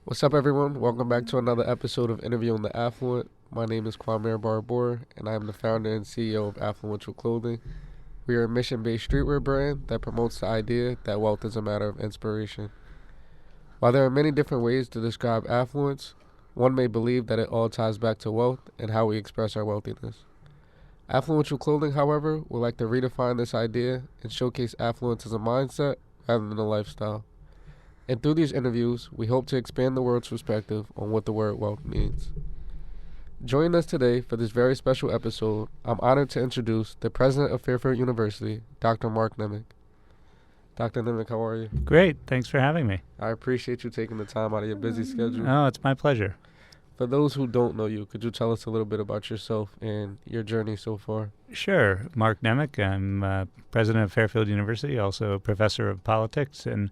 What's up, everyone? Welcome back to another episode of Interviewing the Affluent. My name is Kwame Barbour, and I am the founder and CEO of Affluential Clothing. We are a mission-based streetwear brand that promotes the idea that wealth is a matter of inspiration. While there are many different ways to describe affluence, one may believe that it all ties back to wealth and how we express our wealthiness. Affluential Clothing, however, would like to redefine this idea and showcase affluence as a mindset rather than a lifestyle. And through these interviews, we hope to expand the world's perspective on what the word wealth means. Joining us today for this very special episode, I'm honored to introduce the President of Fairfield University, Dr. Mark Nemec. Dr. Nemec, how are you? Great. Thanks for having me. I appreciate you taking the time out of your busy schedule. Oh, it's my pleasure. For those who don't know you, could you tell us a little bit about yourself and your journey so far? Sure. Mark Nemec. I'm President of Fairfield University, also a professor of politics, and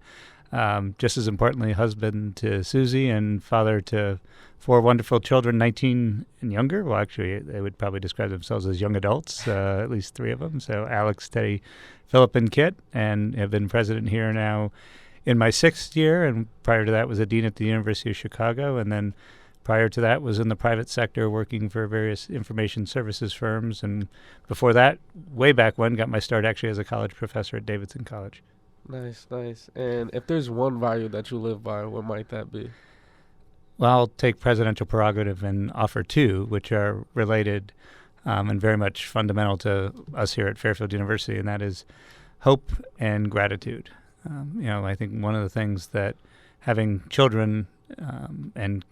just as importantly, husband to Susie and father to 4 wonderful children, 19 and younger. Well, actually, they would probably describe themselves as young adults, at least 3 of them. So Alex, Teddy, Philip, and Kit, and have been president here now in my 6th year. And prior to that was a dean at the University of Chicago. And then prior to that was in the private sector working for various information services firms. And before that, way back when, got my start actually as a college professor at Davidson College. Nice. And if there's one value that you live by, what might that be? Well, I'll take presidential prerogative and offer 2, which are related and very much fundamental to us here at Fairfield University, and that is hope and gratitude. I think one of the things that having children and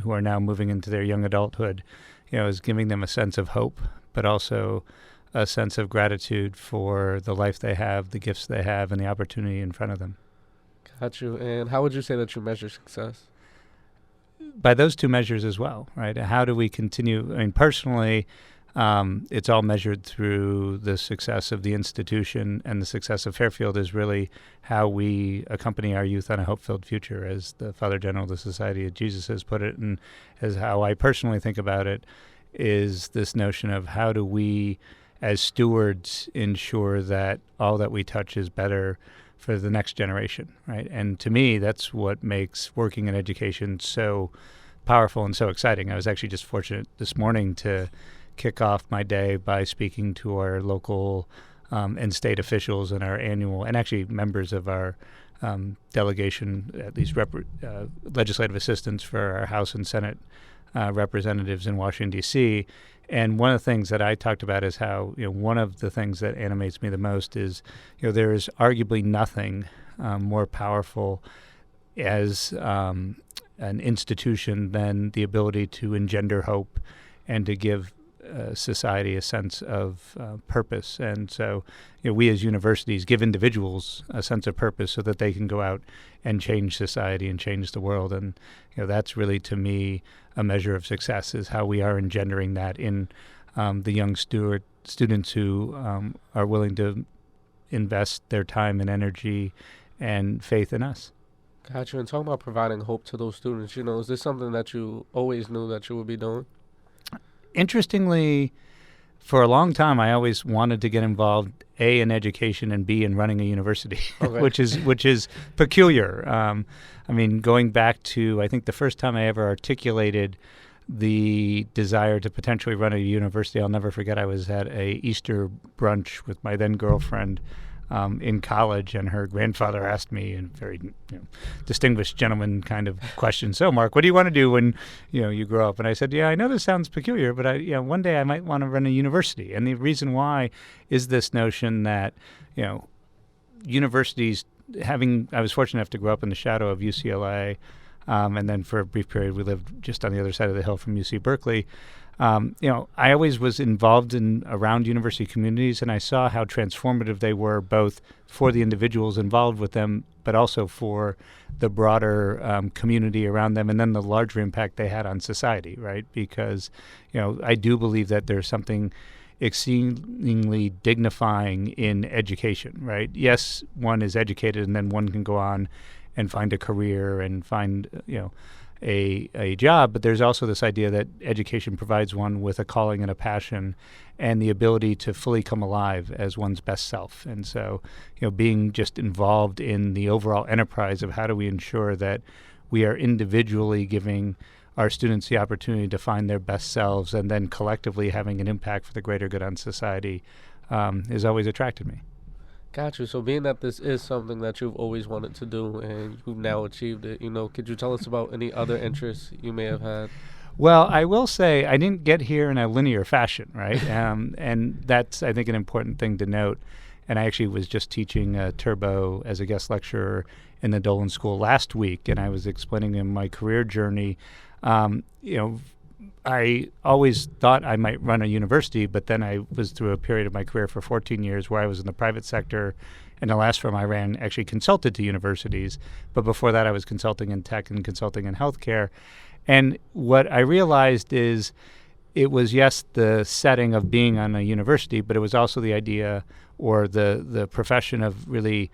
who are now moving into their young adulthood, is giving them a sense of hope, but also a sense of gratitude for the life they have, the gifts they have, and the opportunity in front of them. Got you. And how would you say that you measure success? By those 2 measures as well, right? How do we continue? I mean, personally, it's all measured through the success of the institution, and the success of Fairfield is really how we accompany our youth on a hope-filled future, as the Father General of the Society of Jesus has put it, and as how I personally think about it is this notion of how do we, as stewards, ensure that all that we touch is better for the next generation, right? And to me, that's what makes working in education so powerful and so exciting. I was actually just fortunate this morning to kick off my day by speaking to our local and state officials and our annual, and actually members of our delegation, at least legislative assistants for our House and Senate representatives in Washington, D.C., and one of the things that I talked about is how, one of the things that animates me the most is, there is arguably nothing more powerful as an institution than the ability to engender hope and to give society a sense of purpose. And so, we as universities give individuals a sense of purpose so that they can go out and change society and change the world. And, that's really, to me, a measure of success, is how we are engendering that in the young students who are willing to invest their time and energy and faith in us. Got you. And talking about providing hope to those students, is this something that you always knew that you would be doing? Interestingly, for a long time, I always wanted to get involved, A, in education, and B, in running a university, Okay. which is peculiar. Going back to, I think the first time I ever articulated the desire to potentially run a university, I'll never forget, I was at a Easter brunch with my then girlfriend in college, and her grandfather asked me in very distinguished gentleman kind of question, "So, Mark, what do you want to do when you grow up?" And I said, "Yeah, I know this sounds peculiar, but one day I might want to run a university." And the reason why is this notion that universities, I was fortunate enough to grow up in the shadow of UCLA, and then for a brief period we lived just on the other side of the hill from UC Berkeley. I always was involved around university communities, and I saw how transformative they were, both for the individuals involved with them, but also for the broader community around them, and then the larger impact they had on society, right? Because, I do believe that there's something exceedingly dignifying in education, right? Yes, one is educated, and then one can go on and find a career and find, a job, but there's also this idea that education provides one with a calling and a passion and the ability to fully come alive as one's best self. And so, being just involved in the overall enterprise of how do we ensure that we are individually giving our students the opportunity to find their best selves and then collectively having an impact for the greater good on society has always attracted me. Got you. So being that this is something that you've always wanted to do and you've now achieved it, could you tell us about any other interests you may have had? Well, I will say I didn't get here in a linear fashion, right? And that's, I think, an important thing to note. And I actually was just teaching Turbo as a guest lecturer in the Dolan School last week, and I was explaining him my career journey. I always thought I might run a university, but then I was through a period of my career for 14 years where I was in the private sector, and the last firm I ran actually consulted to universities. But before that, I was consulting in tech and consulting in healthcare. And what I realized is it was, yes, the setting of being on a university, but it was also the idea or the profession of really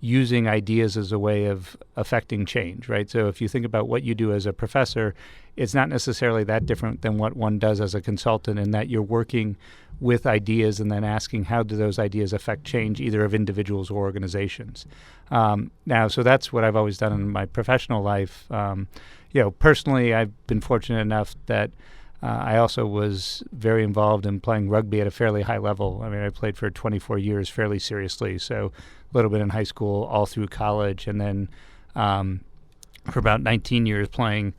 using ideas as a way of affecting change, right? So if you think about what you do as a professor, it's not necessarily that different than what one does as a consultant, in that you're working with ideas and then asking how do those ideas affect change, either of individuals or organizations. So that's what I've always done in my professional life. Personally, I've been fortunate enough that I also was very involved in playing rugby at a fairly high level. I mean, I played for 24 years fairly seriously, so a little bit in high school, all through college, and then for about 19 years playing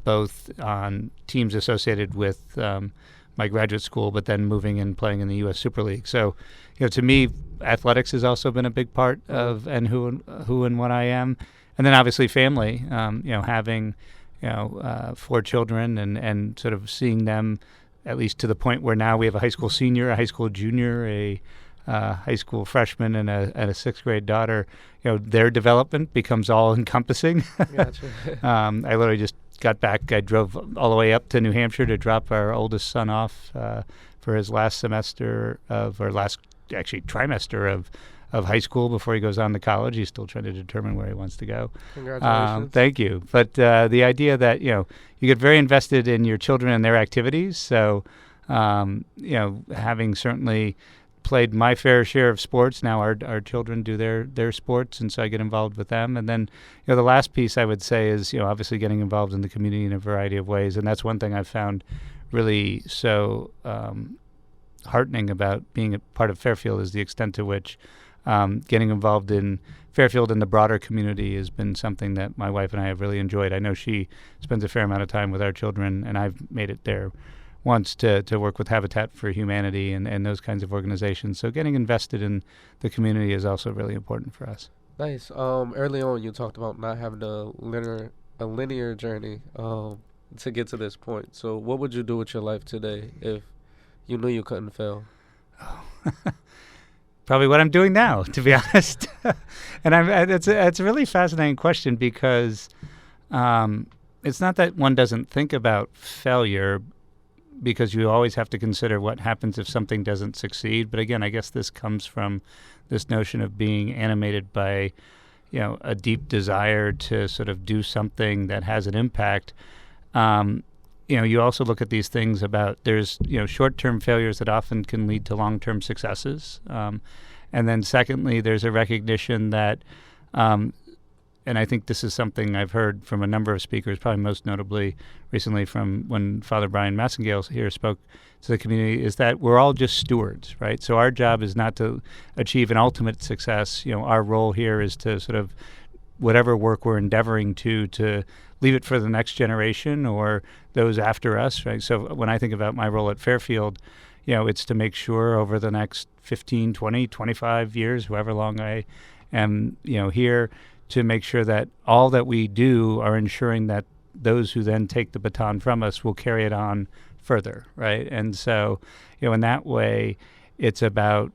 both on teams associated with my graduate school, but then moving and playing in the U.S. Super League. So, to me, athletics has also been a big part of who and what I am. And then obviously family, having 4 children and sort of seeing them at least to the point where now we have a high school senior, a high school junior, a high school freshman, and a 6th grade daughter. Their development becomes all encompassing. Gotcha. I literally just got back. I drove all the way up to New Hampshire to drop our oldest son off for his last trimester of high school before he goes on to college. He's still trying to determine where he wants to go. Congratulations. Thank you. But the idea that, you get very invested in your children and their activities. So, having certainly played my fair share of sports, now our children do their sports, and so I get involved with them. And then, the last piece I would say is, obviously getting involved in the community in a variety of ways. And that's one thing I've found really so heartening about being a part of Fairfield, is the extent to which getting involved in Fairfield and the broader community has been something that my wife and I have really enjoyed. I know she spends a fair amount of time with our children, and I've made it there once to work with Habitat for Humanity and those kinds of organizations. So getting invested in the community is also really important for us. Nice. Early on, you talked about not having a linear journey to get to this point. So what would you do with your life today if you knew you couldn't fail? Probably what I'm doing now, to be honest. And it's a really fascinating question, because it's not that one doesn't think about failure, because you always have to consider what happens if something doesn't succeed. But again, I guess this comes from this notion of being animated by, a deep desire to sort of do something that has an impact. You also look at these things about there's, short-term failures that often can lead to long-term successes. And then secondly, there's a recognition that, and I think this is something I've heard from a number of speakers, probably most notably recently from when Father Brian Massengale here spoke to the community, is that we're all just stewards, right? So our job is not to achieve an ultimate success. Our role here is to sort of, whatever work we're endeavoring to leave it for the next generation or those after us, right? So when I think about my role at Fairfield, it's to make sure over the next 15, 20, 25 years, however long I am, here, to make sure that all that we do are ensuring that those who then take the baton from us will carry it on further, right? And so, in that way, it's about,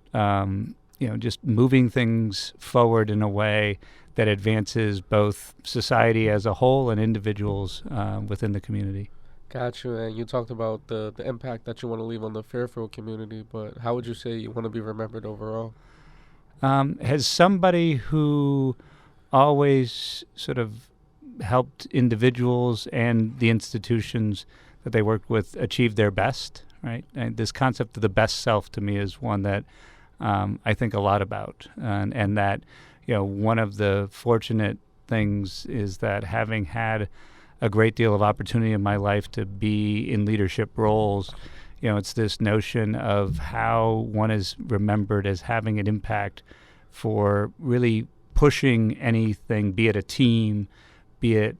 just moving things forward in a way that advances both society as a whole and individuals within the community. Gotcha. And you talked about the impact that you want to leave on the Fairfield community, but how would you say you want to be remembered overall? As somebody who always sort of helped individuals and the institutions that they worked with achieve their best, right? And this concept of the best self to me is one that I think a lot about, and that, one of the fortunate things is that having had a great deal of opportunity in my life to be in leadership roles, it's this notion of how one is remembered as having an impact for really pushing anything, be it a team, be it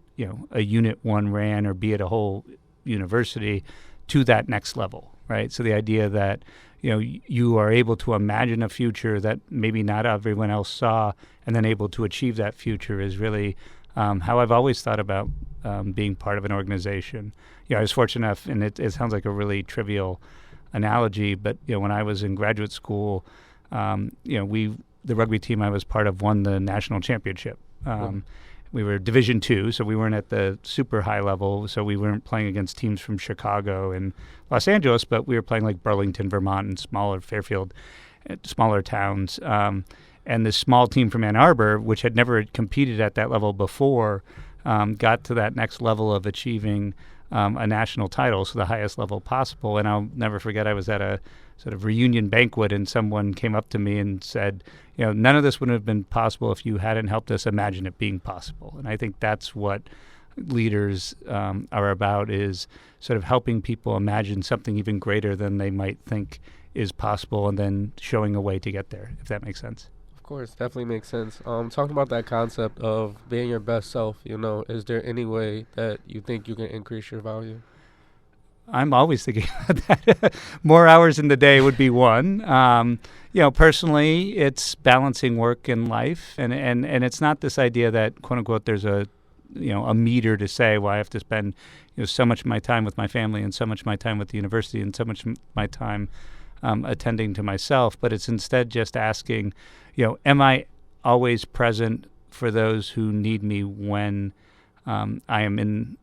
a unit one ran, or be it a whole university, to that next level, right? So the idea that you are able to imagine a future that maybe not everyone else saw, and then able to achieve that future is really how I've always thought about being part of an organization. I was fortunate enough, and it sounds like a really trivial analogy, but when I was in graduate school, the rugby team I was part of won the national championship. We were Division II, so we weren't at the super high level, so we weren't playing against teams from Chicago and Los Angeles, but we were playing like Burlington, Vermont, and smaller Fairfield, smaller towns. And this small team from Ann Arbor, which had never competed at that level before, got to that next level of achieving a national title, so the highest level possible. And I'll never forget, I was at a sort of reunion banquet, and someone came up to me and said, none of this would have been possible if you hadn't helped us imagine it being possible. And I think that's what leaders are about, is sort of helping people imagine something even greater than they might think is possible, and then showing a way to get there, if that makes sense. Of course, definitely makes sense. Talking about that concept of being your best self, is there any way that you think you can increase your value? I'm always thinking about that. More hours in the day would be one. Personally, it's balancing work and life, and it's not this idea that, quote unquote, there's a meter to say, well, I have to spend so much of my time with my family, and so much of my time with the university, and so much of my time attending to myself. But it's instead just asking, am I always present for those who need me when I am in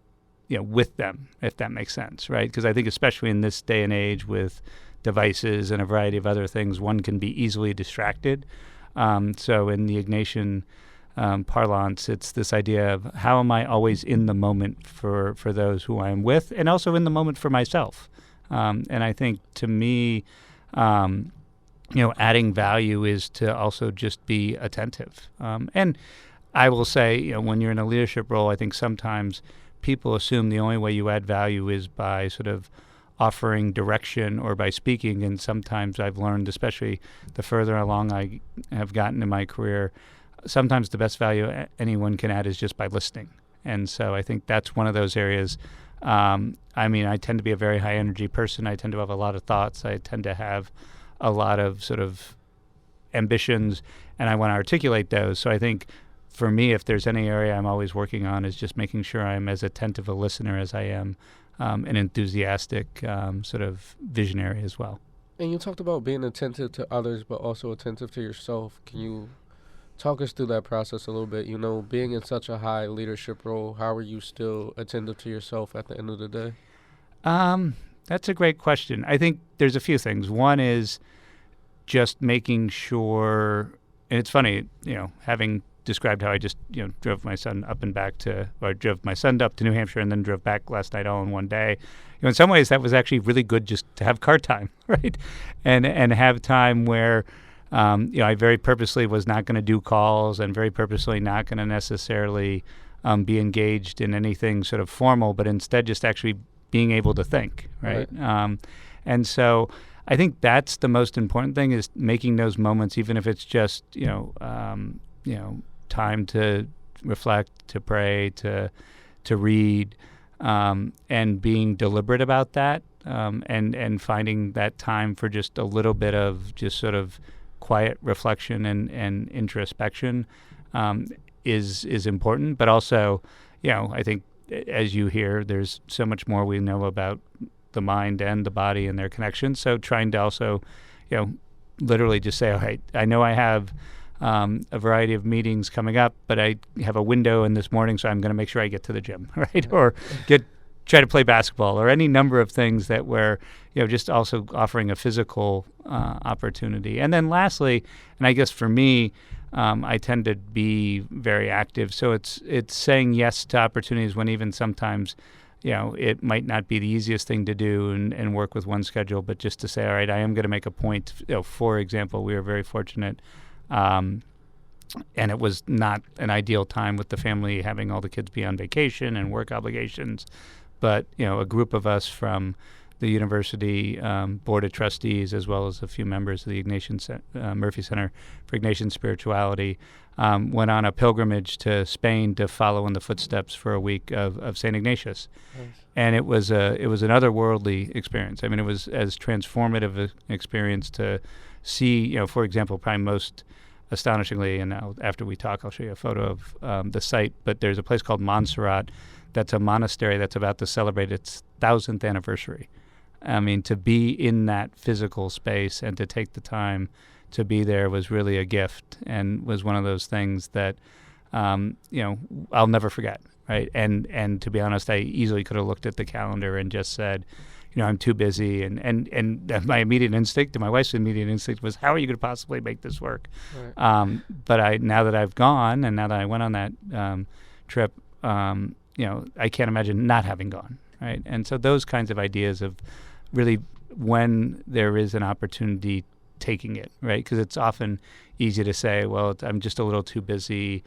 with them, if that makes sense, right? Because I think especially in this day and age with devices and a variety of other things, one can be easily distracted. So in the Ignatian parlance, it's this idea of how am I always in the moment for those who I am with, and also in the moment for myself. And I think to me, adding value is to also just be attentive. And I will say, when you're in a leadership role, I think sometimes people assume the only way you add value is by sort of offering direction or by speaking. And sometimes I've learned, especially the further along I have gotten in my career, sometimes the best value anyone can add is just by listening. And so I think that's one of those areas. I tend to be a very high energy person. I tend to have a lot of thoughts. I tend to have a lot of sort of ambitions, and I want to articulate those. So I think for me, if there's any area I'm always working on, is just making sure I'm as attentive a listener as I am an enthusiastic sort of visionary as well. And you talked about being attentive to others, but also attentive to yourself. Can you talk us through that process a little bit? Being in such a high leadership role, how are you still attentive to yourself at the end of the day? That's a great question. I think there's a few things. One is just making sure, and it's funny, having described how I just, drove my son up and back drove my son up to New Hampshire and then drove back last night all in one day. In some ways that was actually really good just to have car time, right? And have time where, I very purposely was not going to do calls, and very purposely not going to necessarily be engaged in anything sort of formal, but instead just actually being able to think, right? And so I think that's the most important thing, is making those moments, even if it's just, time to reflect, to pray, to read, and being deliberate about that, and finding that time for just a little bit of just sort of quiet reflection and introspection is important. But also, I think, as you hear, there's so much more we know about the mind and the body and their connections. So trying to also, literally just say, all right, I know I have a variety of meetings coming up, but I have a window in this morning, so I'm going to make sure I get to the gym, right? Or try to play basketball, or any number of things that where, just also offering a physical opportunity. And then lastly, and I guess for me, I tend to be very active. So it's saying yes to opportunities when even sometimes, it might not be the easiest thing to do and work with one schedule, but just to say, all right, I am going to make a point. For example, we were very fortunate and it was not an ideal time with the family having all the kids be on vacation and work obligations. But, a group of us from the university board of trustees, as well as a few members of the Murphy Center for Ignatian Spirituality, went on a pilgrimage to Spain to follow in the footsteps for a week of St. Ignatius. Nice. And it was an otherworldly experience. I mean, it was as transformative an experience to see, for example, probably most astonishingly, and after we talk, I'll show you a photo of the site, but there's a place called Montserrat that's a monastery that's about to celebrate its 1,000th anniversary. I mean, to be in that physical space and to take the time to be there was really a gift, and was one of those things that, I'll never forget, right? And to be honest, I easily could have looked at the calendar and just said, I'm too busy. And my immediate instinct, and my wife's immediate instinct was, how are you going to possibly make this work? Right. But now that I've gone, and now that I went on that trip, I can't imagine not having gone, right? And so those kinds of ideas of really, when there is an opportunity, taking it, right? Because it's often easy to say, well, I'm just a little too busy.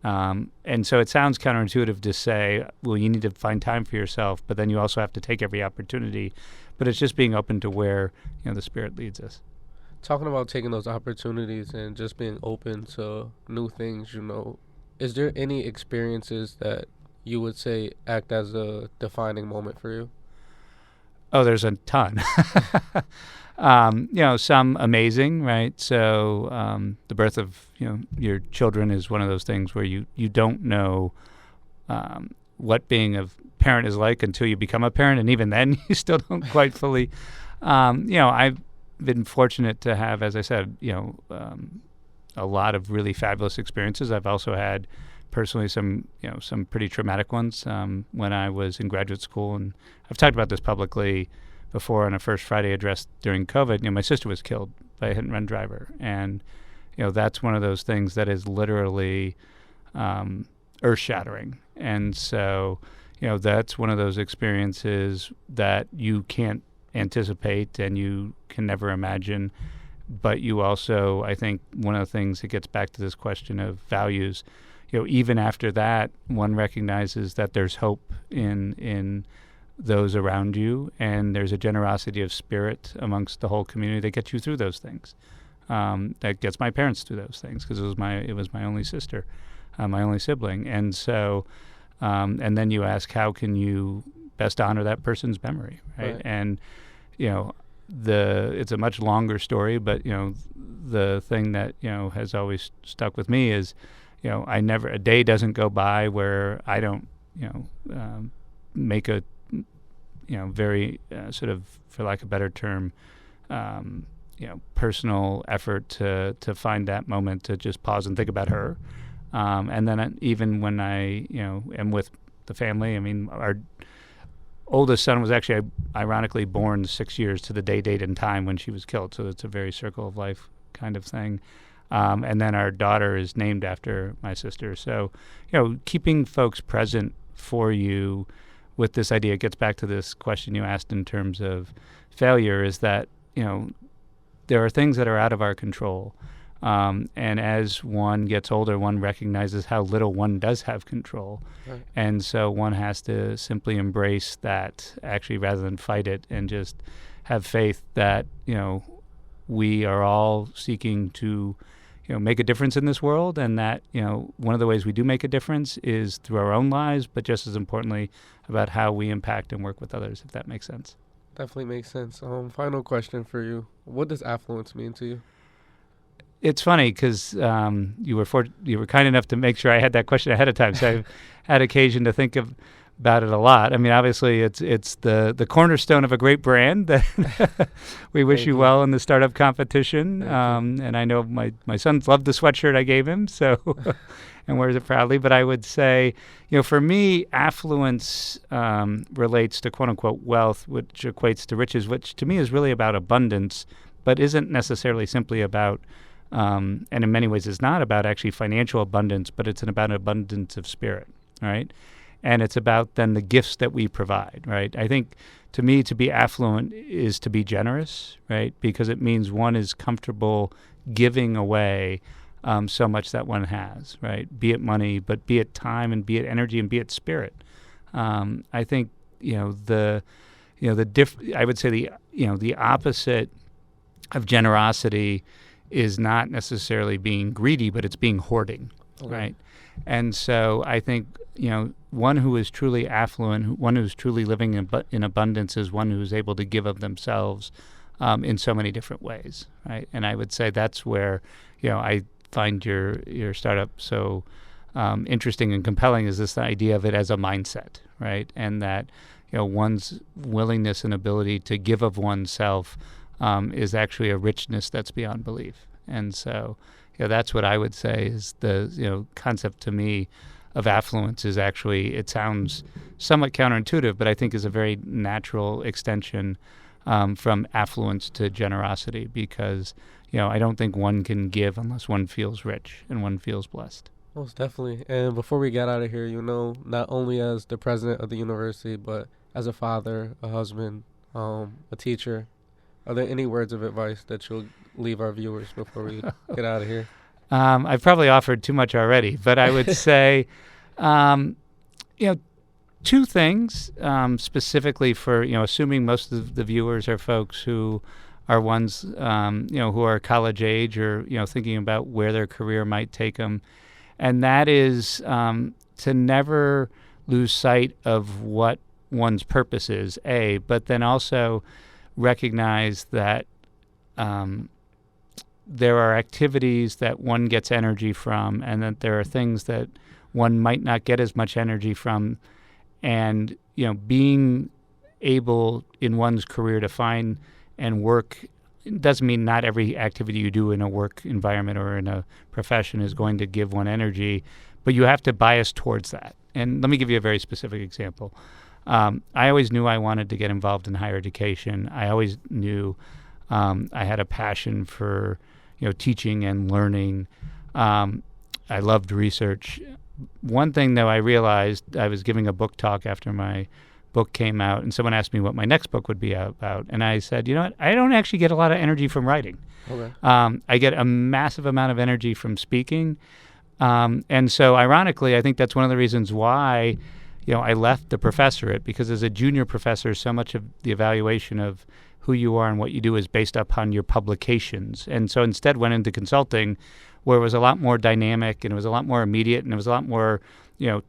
And so it sounds counterintuitive to say, well, you need to find time for yourself, but then you also have to take every opportunity. But it's just being open to where, the Spirit leads us. Talking about taking those opportunities and just being open to new things, is there any experiences that you would say act as a defining moment for you? Oh, there's a ton. Some amazing, right? So the birth of, your children is one of those things where you don't know what being a parent is like until you become a parent, and even then you still don't quite fully. I've been fortunate to have, as I said, a lot of really fabulous experiences. I've also had personally some pretty traumatic ones when I was in graduate school, and I've talked about this publicly before on a First Friday address during COVID. My sister was killed by a hit-and-run driver, and that's one of those things that is literally earth-shattering. And so that's one of those experiences that you can't anticipate and you can never imagine. But you also, I think, one of the things that gets back to this question of values, even after that, one recognizes that there's hope in those around you, and there's a generosity of spirit amongst the whole community that gets you through those things. That gets my parents through those things, because it was my only sister, my only sibling, and so and then you ask, how can you best honor that person's memory, right? And it's a much longer story, but the thing that has always stuck with me is, a day doesn't go by where I don't make a very sort of, for lack of a better term, personal effort to find that moment to just pause and think about her. And then even when I am with the family, I mean, our oldest son was actually ironically born 6 years to the day, date, and time when she was killed. So it's a very circle of life kind of thing. And then our daughter is named after my sister. So, keeping folks present for you with this idea, it gets back to this question you asked in terms of failure, is that, there are things that are out of our control. And as one gets older, one recognizes how little one does have control. Right. And so one has to simply embrace that, actually, rather than fight it, and just have faith that, we are all seeking to, make a difference in this world, and that, one of the ways we do make a difference is through our own lives, but just as importantly, about how we impact and work with others, if that makes sense. Definitely makes sense. Final question for you. What does affluence mean to you? It's funny because you were kind enough to make sure I had that question ahead of time, so I've had occasion to think about it a lot. I mean, obviously, it's the cornerstone of a great brand. That we wish you well in the startup competition. And I know my son loved the sweatshirt I gave him, so and wears it proudly. But I would say, for me, affluence relates to quote unquote wealth, which equates to riches, which to me is really about abundance, but isn't necessarily simply about. And in many ways, it's not about actually financial abundance, but it's about an abundance of spirit, right? And it's about then the gifts that we provide, right? I think, to me, to be affluent is to be generous, right? Because it means one is comfortable giving away so much that one has, right? Be it money, but be it time, and be it energy, and be it spirit. I think the I would say the opposite of generosity is not necessarily being greedy, but it's being hoarding, Okay. right? And so I think one who is truly affluent, one who's truly living in abundance, is one who's able to give of themselves in so many different ways, right? And I would say that's where I find your startup so interesting and compelling, is this idea of it as a mindset, right? And that one's willingness and ability to give of oneself is actually a richness that's beyond belief. And so that's what I would say is the concept to me of affluence is actually, it sounds somewhat counterintuitive, but I think is a very natural extension from affluence to generosity, because I don't think one can give unless one feels rich and one feels blessed. Most definitely. And before we get out of here, not only as the president of the university, but as a father, a husband, a teacher, are there any words of advice that you'll leave our viewers before we get out of here? I've probably offered too much already, but I would say, two things specifically for, assuming most of the viewers are folks who are ones, who are college age or, thinking about where their career might take them. And that is to never lose sight of what one's purpose is, but then also recognize that there are activities that one gets energy from, and that there are things that one might not get as much energy from. And, being able in one's career to find and work doesn't mean not every activity you do in a work environment or in a profession is going to give one energy, but you have to bias towards that. And let me give you a very specific example. I always knew I wanted to get involved in higher education. I always knew I had a passion for, teaching and learning. I loved research. One thing, though, I realized, I was giving a book talk after my book came out, and someone asked me what my next book would be about. And I said, you know what? I don't actually get a lot of energy from writing. Okay. I get a massive amount of energy from speaking. And so, ironically, I think that's one of the reasons why I left the professorate, because as a junior professor, so much of the evaluation of who you are and what you do is based upon your publications. And so instead went into consulting, where it was a lot more dynamic and it was a lot more immediate and it was a lot more,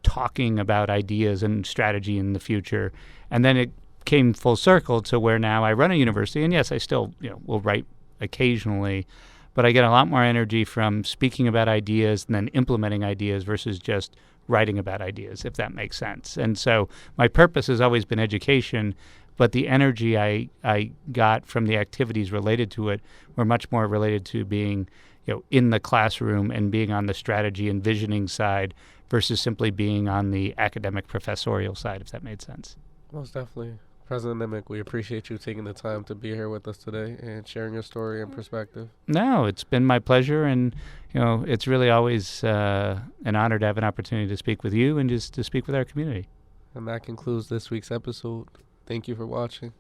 talking about ideas and strategy in the future. And then it came full circle to where now I run a university, and yes, I still, will write occasionally, but I get a lot more energy from speaking about ideas and then implementing ideas versus just writing about ideas, if that makes sense. And so my purpose has always been education, but the energy I got from the activities related to it were much more related to being, in the classroom and being on the strategy and visioning side versus simply being on the academic professorial side, if that made sense. Most definitely. President Nemec, we appreciate you taking the time to be here with us today and sharing your story and perspective. No, it's been my pleasure, and it's really always an honor to have an opportunity to speak with you and just to speak with our community. And that concludes this week's episode. Thank you for watching.